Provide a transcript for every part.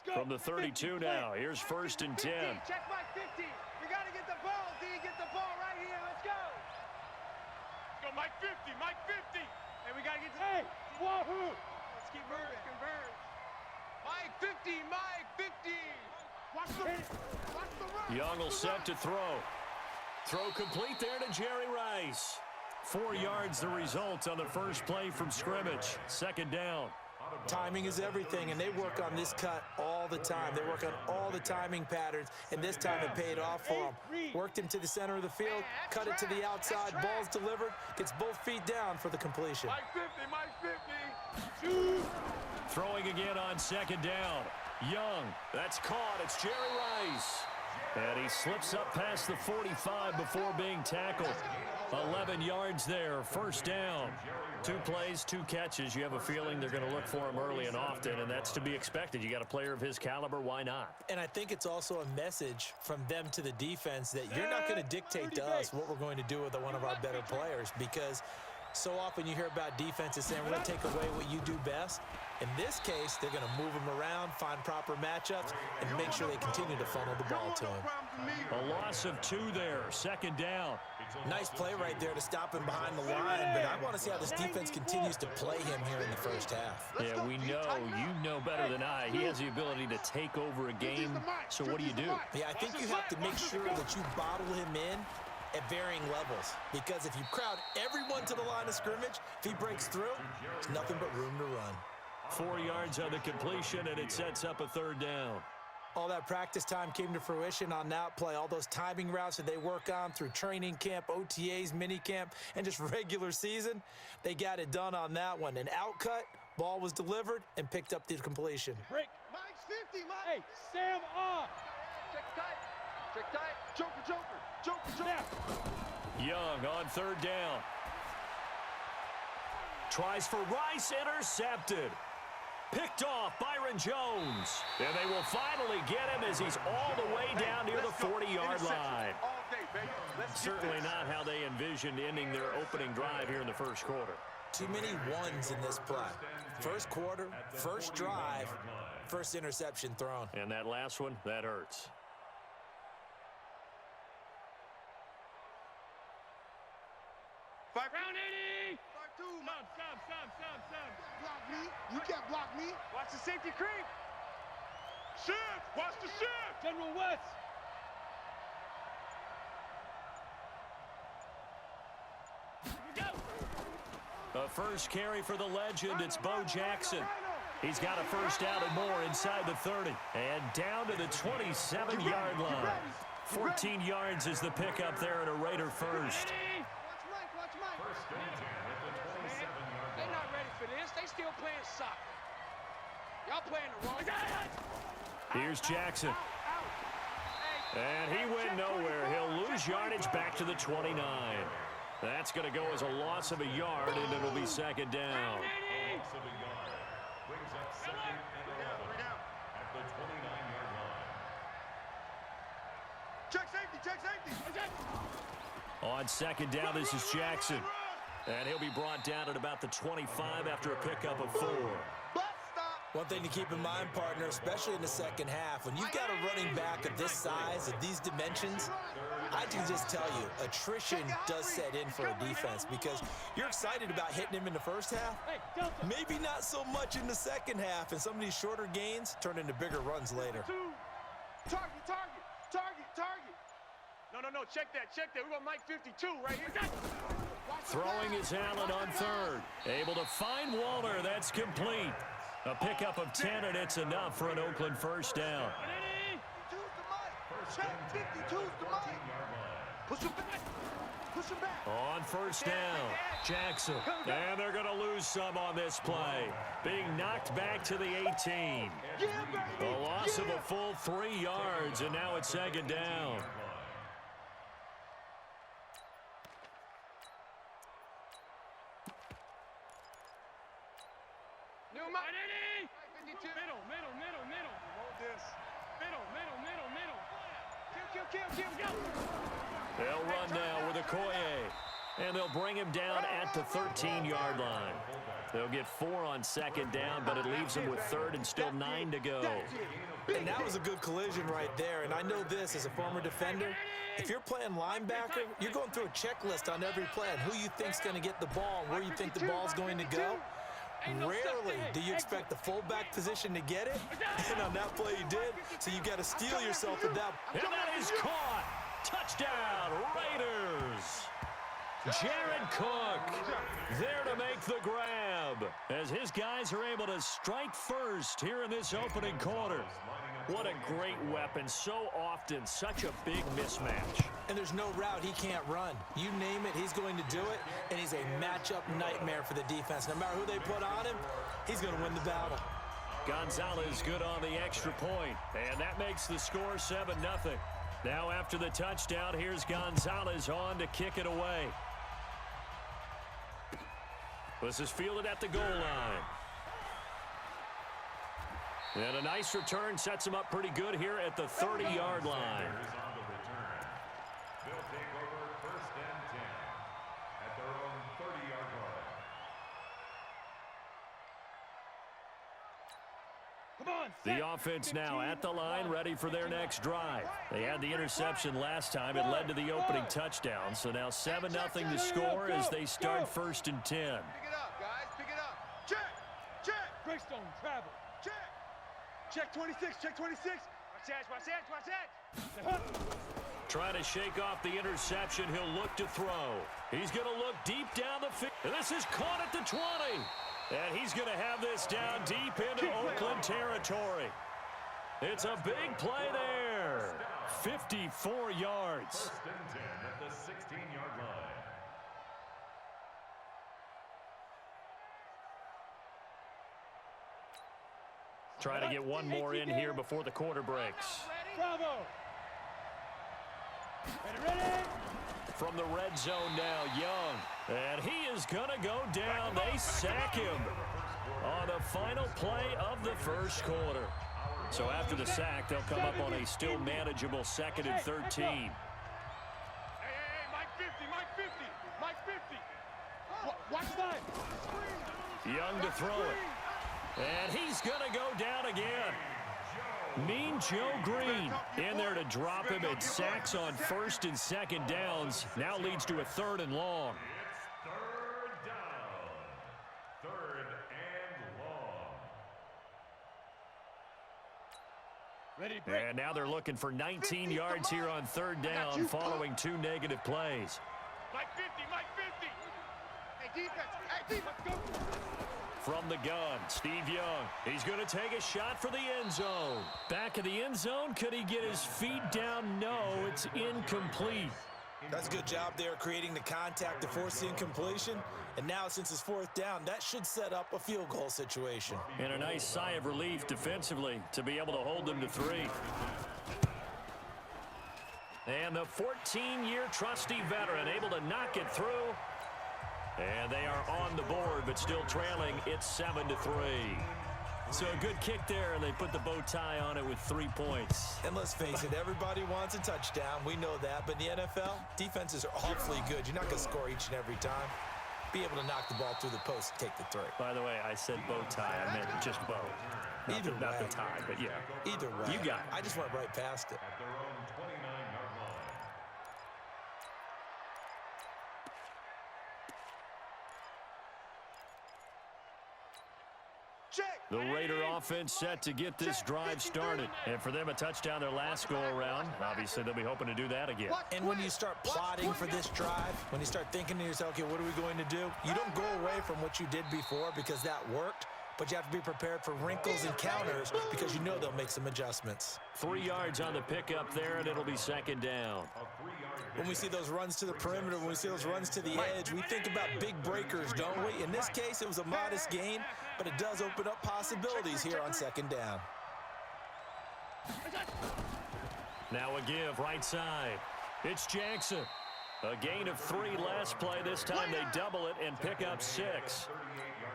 From the 32 now, here's 1st and 10. Check my 50. We got to get the ball, D. Get the ball right here. Let's go. Let's go, Mike 50, Mike 50. And we got to get to... Hey, wahoo. Let's keep moving. Converge. Mike 50, Mike 50. Watch the run. Young will set to throw. Throw complete there to Jerry Rice. 4 yards the result on the first play from scrimmage. 2nd down. Timing is everything, and they work on this cut all the time. They work on all the timing patterns, and this time it paid off for them. Worked him to the center of the field, cut it to the outside, ball's delivered, gets both feet down for the completion. Mike 50, Mike 50. Throwing again on 2nd down. Young, that's caught. It's Jerry Rice. And he slips up past the 45 before being tackled. 11 yards there, 1st down. 2 plays, 2 catches. You have a feeling they're going to look for him early and often, and that's to be expected. You got a player of his caliber, why not? And I think it's also a message from them to the defense that you're not going to dictate to us what we're going to do with one of our better players, because so often you hear about defenses saying we're going to take away what you do best. In this case, they're going to move him around, find proper matchups, and make sure they continue to funnel the ball to him. A loss of 2 there, 2nd down. Nice play right there to stop him behind the line, but I want to see how this defense continues to play him here in the first half. Yeah, we know. You know better than I. He has the ability to take over a game, so what do you do? Yeah, I think you have to make sure that you bottle him in at varying levels, because if you crowd everyone to the line of scrimmage, if he breaks through, there's nothing but room to run. 4 yards on the completion, and it sets up a 3rd down. All that practice time came to fruition on that play. All those timing routes that they work on through training camp, OTAs, minicamp, and just regular season, they got it done on that one. An outcut, ball was delivered, and picked up the completion. Break. Mike's 50, Mike. Hey, Sam off. Check tight. Check tight. Joker, Joker. Joker, Joker. Young on 3rd down. Tries for Rice, intercepted. Picked off Byron Jones. And they will finally get him as he's all the way down near the 40-yard line. Certainly not how they envisioned ending their opening drive here in the first quarter. Too many ones in this play. First quarter, first drive, first interception thrown. And that last one, that hurts. Round 80. Stop. Block me. You can't block me. Watch the safety creep. Shift. Watch the shift. General West. The first carry for the legend, it's Bo Jackson. He's got a first down and more inside the 30. And down to the 27-yard line. 14 yards is the pickup there at a Raider first. Watch Mike. They're not ready for this. They still playing soccer. Y'all playing the wrong. Here's Jackson. And he went nowhere. He'll lose yardage back to the 29. That's going to go as a loss of a yard, and it'll be 2nd down. Check safety. On 2nd down, this is Jackson. And he'll be brought down at about the 25 after a pickup of 4. One thing to keep in mind, partner, especially in the second half, when you've got a running back of this size, of these dimensions, I can just tell you, attrition does set in for a defense, because you're excited about hitting him in the first half, maybe not so much in the second half, and some of these shorter gains turn into bigger runs later. Target. No, check that. We got Mike 52 right here. Throwing is Allen on 3rd. Able to find Walter. That's complete. A pickup of 10, and it's enough for an Oakland first down. Push him back. On 1st down, Jackson. And they're going to lose some on this play. Being knocked back to the 18. A loss of a full 3 yards, and now it's 2nd down. Middle. Hold this. Middle. Kill. They'll run now with Okoye. And they'll bring him down at the 13-yard line. They'll get 4 on second down, but it leaves them with third and still 9 to go. And that was a good collision right there. And I know this as a former defender. If you're playing linebacker, you're going through a checklist on every play and who you think's going to get the ball and where you think the ball's going to go. Rarely do you expect the fullback position to get it. And on that play, you did. So you got to steel yourself at that. And that is caught. Touchdown, Raiders. Jared Cook there to make the grab as his guys are able to strike first here in this opening quarter. What a great weapon. So often, such a big mismatch. And there's no route he can't run. You name it, he's going to do it, and he's a matchup nightmare for the defense. No matter who they put on him, he's going to win the battle. Gonzalez good on the extra point, and that makes the score 7-0. Now after the touchdown, here's Gonzalez on to kick it away. This is fielded at the goal line. And a nice return sets him up pretty good here at the 30-yard line. They'll take over 1st and 10 at their own 30-yard line. Come on, The offense now at the line, ready for their next drive. They had the interception last time. It led to the opening touchdown. So now 7-0 to score as they start 1st and 10. Pick it up, guys. Pick it up. Check. Check. Greystone, travel. Check. Check 26. Check 26. Watch that. Watch that. Watch that. Trying to shake off the interception. He'll look to throw. He's going to look deep down the field. And this is caught at the 20. And he's going to have this down deep into Oakland territory. It's a big play there. 54 yards. 1st and 10 at the 16-yard line. Try to get one more in here before the quarter breaks. Bravo. Ready. From the red zone now, Young. And he is going to go down. They sack him on the final play of the first quarter. So after the sack, they'll come up on a still manageable 2nd and 13. Hey, Mike 50, Mike 50, Mike 50. Watch that. Young to throw it. And he's going to go down again. Mean Joe Green in there to drop him at sacks on 1st and 2nd downs. Now leads to a 3rd and long. It's 3rd down. 3rd and long. Ready, break. And now they're looking for 19 yards here on 3rd down following 2 negative plays. Mike 50, Mike 50. Hey, defense. Hey, defense, go. From the gun, Steve Young. He's going to take a shot for the end zone. Back of the end zone. Could he get his feet down? No, it's incomplete. That's a good job there creating the contact to force the incompletion. And now since it's 4th down, that should set up a field goal situation. And a nice sigh of relief defensively to be able to hold them to 3. And the 14-year trusty veteran able to knock it through. And they are on the board, but still trailing. It's 7-3. So a good kick there, and they put the bow tie on it with 3 points. And let's face it, everybody wants a touchdown. We know that. But in the NFL, defenses are awfully good. You're not going to score each and every time. Be able to knock the ball through the post and take the 3. By the way, I said bow tie. I meant just bow. Not the tie, but yeah. Either way. You got it. I just went right past it. At their own 29-yard line. The Raider offense set to get this drive started. And for them, a touchdown their last go-around. Obviously, they'll be hoping to do that again. And when you start plotting for this drive, when you start thinking to yourself, okay, what are we going to do? You don't go away from what you did before because that worked, but you have to be prepared for wrinkles and counters because you know they'll make some adjustments. 3 yards on the pickup there, and it'll be 2nd down. When we see those runs to the perimeter, when we see those runs to the edge, we think about big breakers, don't we? In this case, it was a modest gain, but it does open up possibilities here on 2nd down. Now a give right side. It's Jackson. A gain of 3 last play. This time they double it and pick up 6.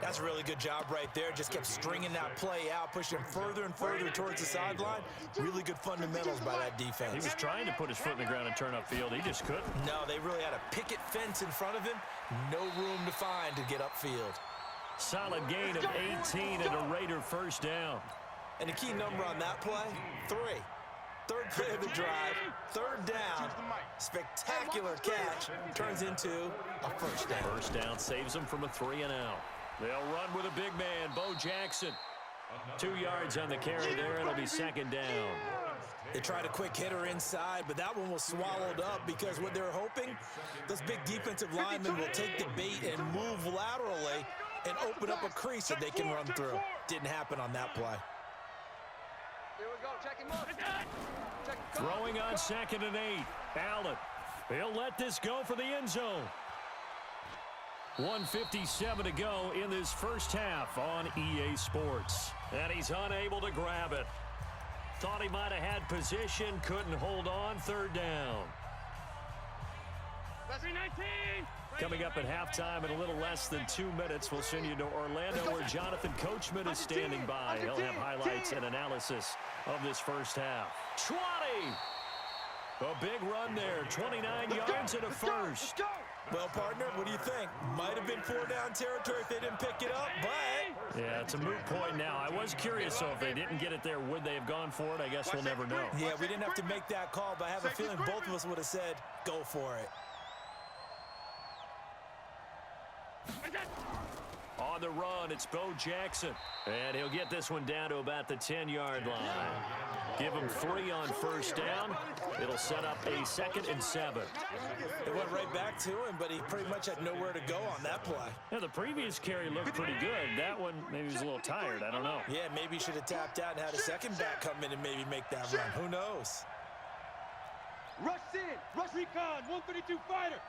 That's a really good job right there. Just kept stringing that play out, pushing him further and further towards the sideline. Really good fundamentals by that defense. He was trying to put his foot in the ground and turn upfield. He just couldn't. No, they really had a picket fence in front of him. No room to find to get upfield. Solid gain of 18 and a Raider first down. And the key number on that play, 3. Third play of the drive, third down, spectacular catch, turns into a first down. First down saves them from a 3-and-out. They'll run with a big man, Bo Jackson. 2 yards on the carry there. It'll be second down. They tried a quick hitter inside, but that one was swallowed up because what they're hoping, those big defensive linemen will take the bait and move laterally and open up a crease that they can run through. Didn't happen on that play. Here we go. Check him up. Throwing on 2nd and 8. Allen. He'll let this go for the end zone. 1:57 to go in this first half on EA Sports. And he's unable to grab it. Thought he might have had position, couldn't hold on, third down. Coming up at halftime in a little less than 2 minutes, we'll send you to Orlando where Jonathan Coachman is standing by. He'll have highlights and analysis of this first half. 20! A big run there, 29 yards and a first. Well, partner, what do you think? Might have been 4-down territory if they didn't pick it up, but... Yeah, it's a moot point now. I was curious, so if they didn't get it there, would they have gone for it? I guess we'll never know. Yeah, we didn't have to make that call, but I have a feeling both of us would have said, go for it. On the run, it's Bo Jackson. And he'll get this one down to about the 10-yard line. Give him 3 on first down. It'll set up a 2nd and 7. It went right back to him, but he pretty much had nowhere to go on that play. Yeah, the previous carry looked pretty good. That one, maybe he was a little tired. I don't know. Yeah, maybe he should have tapped out and had a second back come in and maybe make that run. Who knows? Rush in. Rush recon. 132 fighter.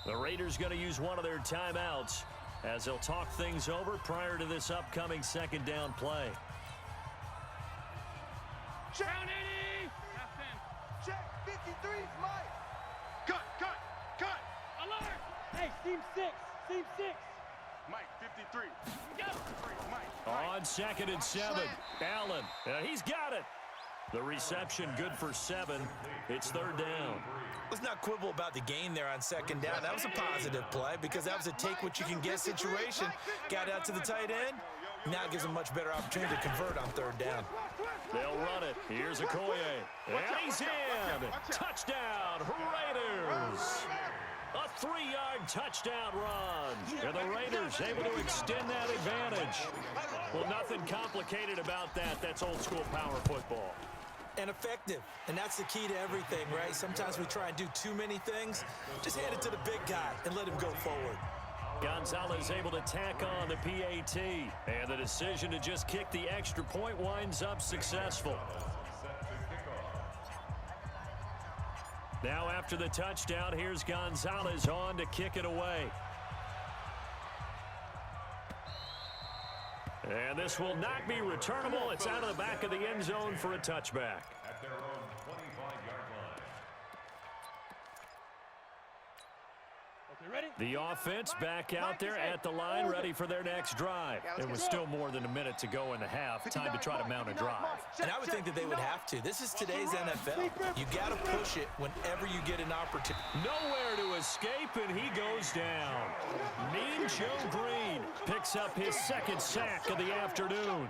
The Raiders going to use one of their timeouts as they'll talk things over prior to this upcoming second down play. Check. 53's Mike. Cut. Alert. Hey, team 6. Mike, 53. Go. Mike. On 2nd and 7. Allen. He's got it. The reception good for 7. It's third down. Let's not quibble about the gain there on second down. That was a positive play because that was a take-what-you-can-get situation. Got out to the tight end. Now it gives them a much better opportunity to convert on third down. They'll run it. Here's Okoye. And he's in. Touchdown, Raiders. A 3-yard touchdown run. And the Raiders able to extend that advantage. Well, nothing complicated about that. That's old-school power football. And effective. And that's the key to everything, right? Sometimes we try and do too many things. Just hand it to the big guy and let him go forward. Gonzalez able to tack on the PAT. And the decision to just kick the extra point winds up successful. Now after the touchdown, here's Gonzalez on to kick it away. And this will not be returnable. It's out of the back of the end zone for a touchback. At their own 25-yard line. Ready? The offense back out there at the line, ready for their next drive. It was still more than a minute to go in the half. Time to try to mount a drive. And I would think that they would have to. This is today's NFL. You got to push it whenever you get an opportunity. Nowhere to escape, and he goes down. Mean Joe Green picks up his 2nd sack of the afternoon.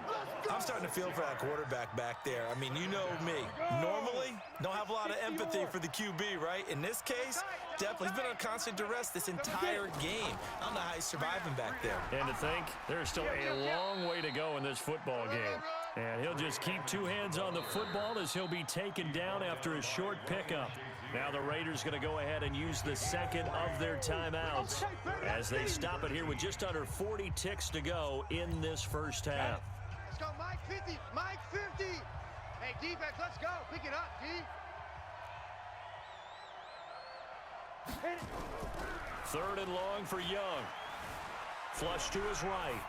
I'm starting to feel for that quarterback back there. I mean, you know me. Normally, don't have a lot of empathy for the QB, right? In this case, definitely. He's been on constant duress this entire game. I don't know how he's surviving back there. And to think, there's still a long way to go in this football game. And he'll just keep 2 hands on the football as he'll be taken down after a short pickup. Now the Raiders going to go ahead and use the 2nd of their timeouts as they stop it here with just under 40 ticks to go in this first half. Let's go, Mike 50. Mike 50. Hey, defense, let's go. Pick it up, D. Hit it. 3rd and long for Young. Flush to his right.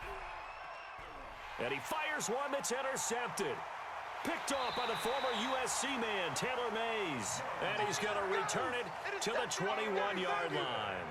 And he fires one that's intercepted. Picked off by the former USC man, Taylor Mays. And he's going to return it to the 21-yard line.